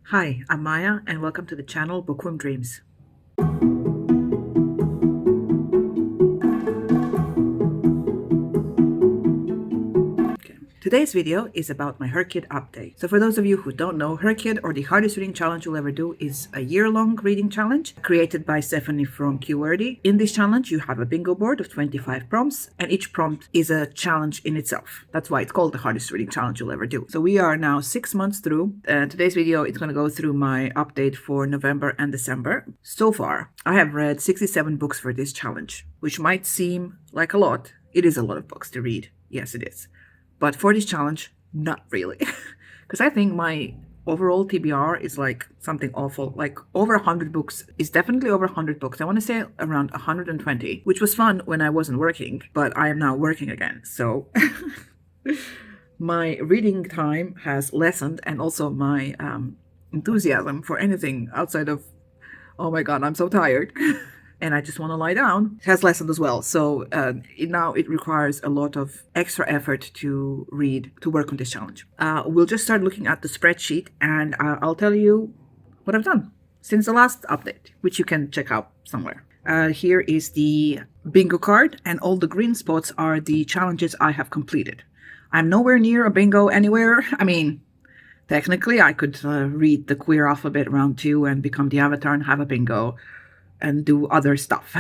Hi, I'm Maya, and welcome to the channel Bookworm Dreams. Today's video is about my HRCYED update. So for those of you who don't know, HRCYED, or the hardest reading challenge you'll ever do, is a year-long reading challenge created by Stephanie from HRCYED. In this challenge, you have a bingo board of 25 prompts, and each prompt is a challenge in itself. That's why it's called the hardest reading challenge you'll ever do. So we are now 6 months through, and today's video is going to go through my update for November and December. So far, I have read 67 books for this challenge, which might seem like a lot. It is a lot of books to read. Yes, it is. But for this challenge, not really. Because I think my overall TBR is like something awful. Like over 100 books is definitely over 100 books. I want to say around 120, which was fun when I wasn't working, but I am now working again. So my reading time has lessened, and also my enthusiasm for anything outside of, oh my God, I'm so tired. And I just want to lie down, has lessened as well. So now it requires a lot of extra effort to read, to work on this challenge. We'll just start looking at the spreadsheet, and I'll tell you what I've done since the last update, which you can check out somewhere. Here is the bingo card, and all the green spots are the challenges I have completed. I'm nowhere near a bingo anywhere. I mean, technically, I could read the queer alphabet round 2 and become the avatar and have a bingo and do other stuff.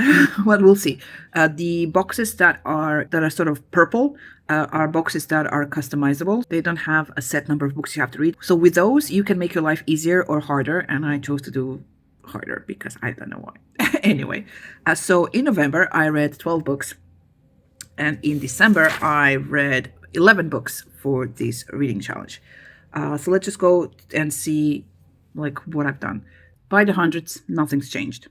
But we'll see. The boxes that are sort of purple are boxes that are customizable. They don't have a set number of books you have to read. So with those, you can make your life easier or harder. And I chose to do harder because I don't know why. Anyway, so in November, I read 12 books. And in December, I read 11 books for this reading challenge. So let's just go and see like what I've done. By the hundreds, nothing's changed.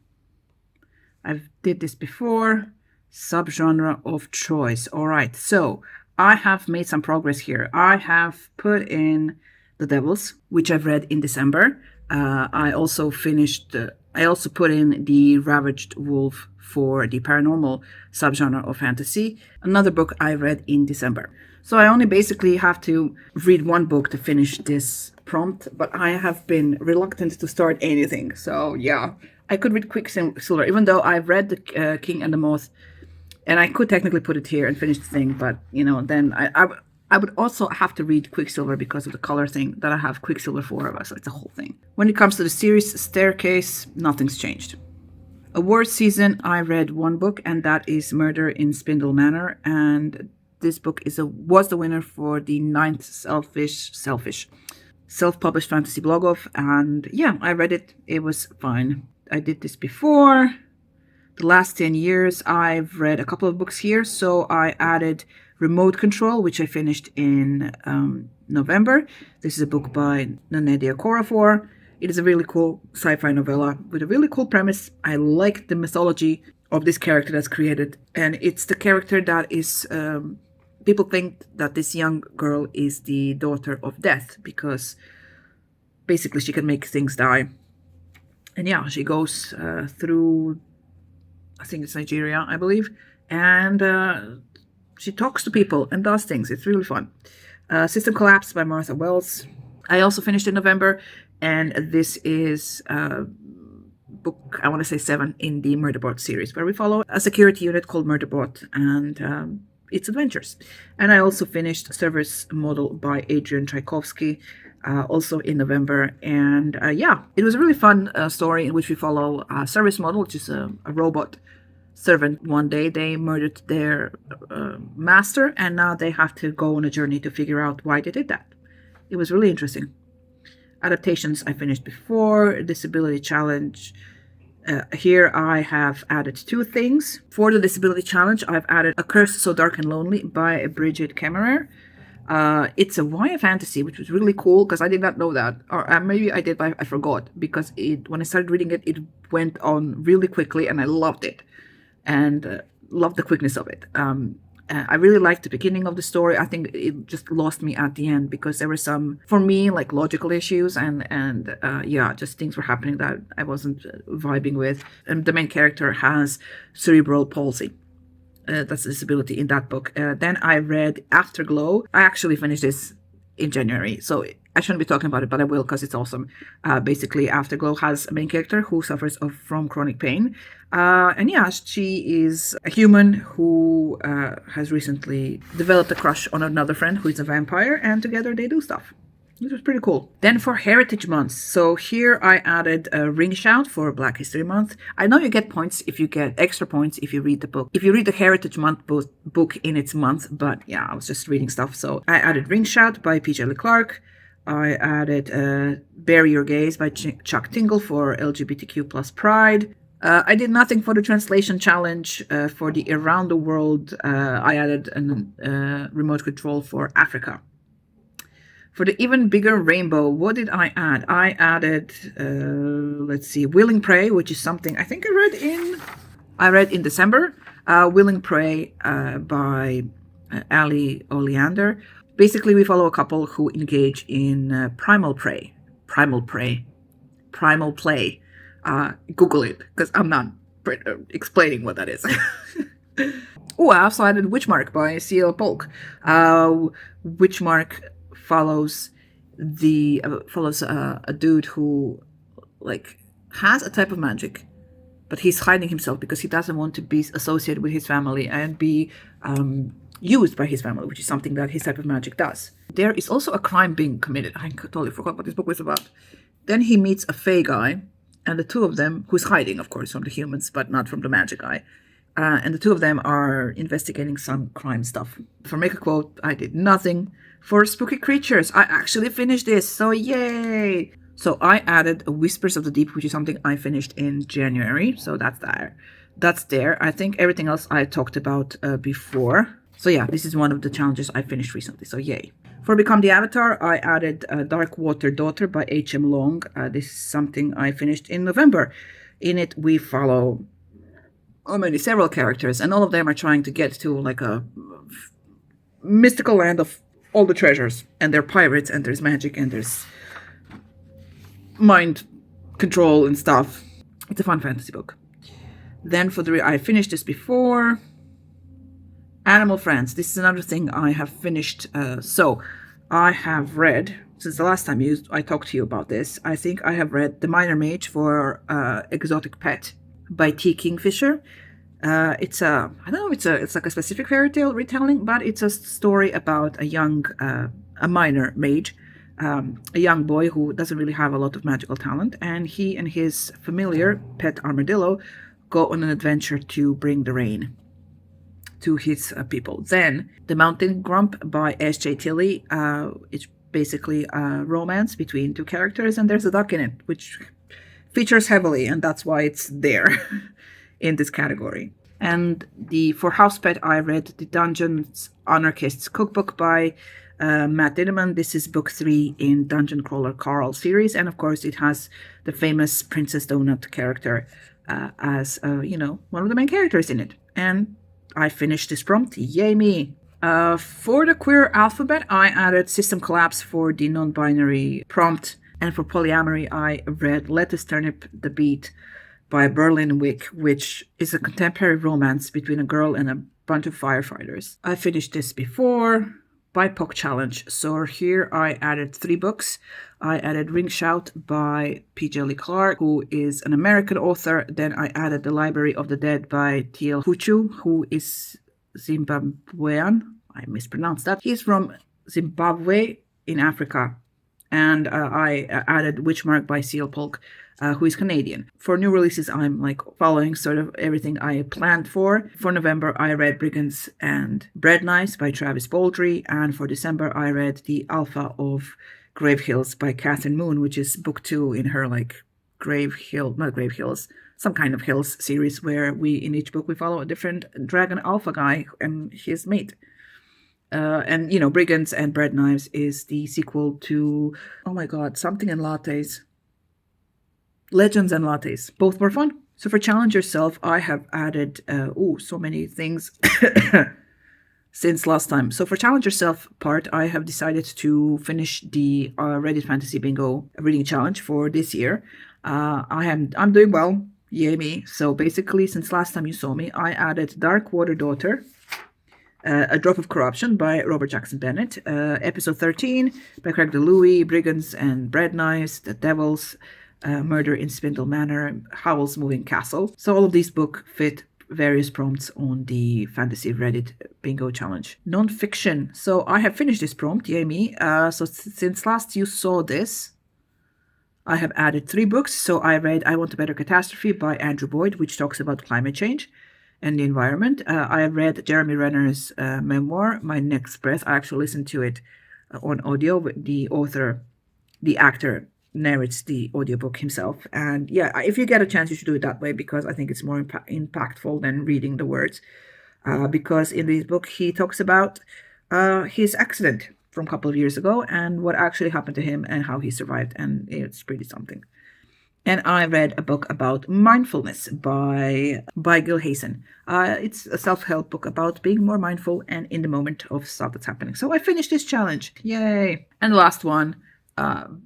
I've did this before. Subgenre of choice. All right, so I have made some progress here. I have put in The Devils, which I've read in December. I also put in The Ravaged Wolf for the paranormal subgenre of fantasy, another book I read in December. So I only basically have to read one book to finish this prompt, but I have been reluctant to start anything. So yeah, I could read Quicksilver, even though I've read The King and the Moth, and I could technically put it here and finish the thing, but, you know, then I would also have to read Quicksilver because of the color thing that I have Quicksilver 4 of us. So it's a whole thing. When it comes to the series Staircase, nothing's changed. Award season, I read one book, and that is Murder in Spindle Manor, and this book was the winner for the 9th self-published fantasy blog off, and yeah, I read it. It was fine. I did this before. The last 10 years, I've read a couple of books here. So I added Remote Control, which I finished in November. This is a book by Nanedia Korafor. It is a really cool sci-fi novella with a really cool premise. I like the mythology of this character that's created. And it's the character that is... people think that this young girl is the daughter of death because basically she can make things die. And yeah, she goes through, I think it's Nigeria, I believe, and she talks to people and does things. It's really fun. System Collapse by Martha Wells. I also finished in November, and this is book, I want to say 7 in the Murderbot series, where we follow a security unit called Murderbot and its adventures. And I also finished Service Model by Adrian Tchaikovsky, also in November. And yeah, it was a really fun story in which we follow a service model, which is a robot servant. One day they murdered their master, and now they have to go on a journey to figure out why they did that. It was really interesting. Adaptations I finished before. Disability Challenge. Here I have added 2 things. For the Disability Challenge, I've added A Curse So Dark and Lonely by Bridget Kemmerer. It's a YA fantasy, which was really cool because I did not know that. Or maybe I did, but I forgot. Because when I started reading it, it went on really quickly and I loved it. And loved the quickness of it. I really liked the beginning of the story. I think it just lost me at the end because there were some, for me, like logical issues and yeah, just things were happening that I wasn't vibing with. And the main character has cerebral palsy. That's a disability in that book. Then I read Afterglow. I actually finished this in January. So I shouldn't be talking about it, but I will because it's awesome. Basically, Afterglow has a main character who suffers from chronic pain. And yeah, she is a human who has recently developed a crush on another friend who is a vampire, and together they do stuff. It was pretty cool. Then for Heritage Month, so here I added a ring shout for Black History Month. I know you get points if you get extra points if you read the book. If you read the Heritage Month book in its month, but yeah, I was just reading stuff. So I added Ring Shout by P.J. Clark. I added Bury Your Gaze by Chuck Tingle for LGBTQ plus pride. I did nothing for the translation challenge. For the Around the World, I added a remote control for Africa. For the Even Bigger Rainbow, what did I add? I added, let's see, Willing Prey, which is something I think I read in December. Willing Prey by Ali Oleander. Basically, we follow a couple who engage in primal play. Google it, because I'm not explaining what that is. Oh, I also added Witchmark by C.L. Polk. Witchmark follows a dude who has a type of magic, but he's hiding himself because he doesn't want to be associated with his family and be used by his family, which is something that his type of magic does. There is also a crime being committed. I totally forgot what this book was about. Then he meets a fae guy, and the two of them, who's hiding, of course, from the humans, but not from the magic guy. And the two of them are investigating some crime stuff. For Make a Quote, I did nothing. For Spooky Creatures, I actually finished this, so yay! So I added Whispers of the Deep, which is something I finished in January, so that's there. I think everything else I talked about before. So yeah, this is one of the challenges I finished recently, so yay. For Become the Avatar, I added Dark Water Daughter by H.M. Long. This is something I finished in November. In it, we follow several characters, and all of them are trying to get to like a mystical land of all the treasures. And they're pirates, and there's magic, and there's mind control and stuff. It's a fun fantasy book. Then I finished this before. Animal Friends. This is another thing I have finished. So I have read, since the last time I talked to you about this, I think I have read The Minor Mage for Exotic Pet by T. Kingfisher. It's like a specific fairy tale retelling, but it's a story about a minor mage, a young boy who doesn't really have a lot of magical talent, and he and his familiar, Pet Armadillo, go on an adventure to bring the rain to his people. Then The Mountain Grump by S.J. Tilley. It's basically a romance between two characters, and there's a duck in it, which features heavily, and that's why it's there in this category. And for House Pet, I read The Dungeons Anarchists Cookbook by Matt Dineman. This is book 3 in Dungeon Crawler Carl series, and of course it has the famous Princess Donut character as one of the main characters in it. And I finished this prompt. Yay me! For the queer alphabet, I added System Collapse for the non-binary prompt. And for polyamory, I read Lettuce Turnip the Beat by Berlin Wick, which is a contemporary romance between a girl and a bunch of firefighters. I finished this before. BIPOC Challenge. So here I added 3 books. I added Ring Shout by P.J. Clark, who is an American author. Then I added The Library of the Dead by T.L. Huchu, who is Zimbabwean. I mispronounced that. He's from Zimbabwe in Africa. And I added Witchmark by C.L. Polk, who is Canadian. For new releases, I'm following sort of everything I planned for. For November, I read Brigands and Bread Knives by Travis Baldry. And for December, I read The Alpha of Grave Hills by Catherine Moon, which is book 2 in her some kind of hills series, where in each book we follow a different dragon alpha guy and his mate. Brigands and Bread Knives is the sequel to, oh my god, something in lattes. Legends and Lattes. Both were fun. So for Challenge Yourself, I have added, so many things since last time. So for Challenge Yourself part, I have decided to finish the Reddit Fantasy Bingo reading challenge for this year. I'm doing well. Yay me. So basically, since last time you saw me, I added Dark Water Daughter, A Drop of Corruption by Robert Jackson Bennett. Episode 13 by Craig DeLuey, Brigands and Bread Knives, The Devils, Murder in Spindle Manor, Howl's Moving Castle. So all of these books fit various prompts on the Fantasy Reddit Bingo Challenge. Non-fiction. So I have finished this prompt, yay me. So since last you saw this, I have added 3 books. So I read I Want a Better Catastrophe by Andrew Boyd, which talks about climate change and the environment. I have read Jeremy Renner's memoir, My Next Breath. I actually listened to it on audio. The author, the actor, narrates the audiobook himself. And yeah, if you get a chance, you should do it that way, because I think it's more impactful than reading the words. Because in this book, he talks about his accident from a couple of years ago and what actually happened to him and how he survived. And it's pretty something. And I read a book about mindfulness by Gil Hayson. It's a self-help book about being more mindful and in the moment of stuff that's happening. So I finished this challenge. Yay. And the last one,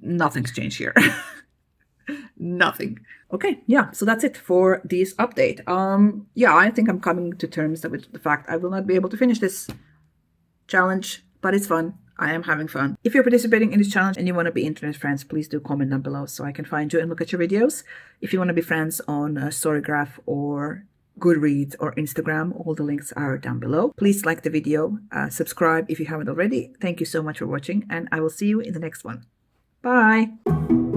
nothing's changed here. Nothing. Okay, yeah, so that's it for this update. Yeah, I think I'm coming to terms with the fact I will not be able to finish this challenge, but it's fun. I am having fun. If you're participating in this challenge and you want to be internet friends, please do comment down below so I can find you and look at your videos. If you want to be friends on Storygraph or Goodreads or Instagram, all the links are down below. Please like the video, subscribe if you haven't already. Thank you so much for watching, and I will see you in the next one. Bye!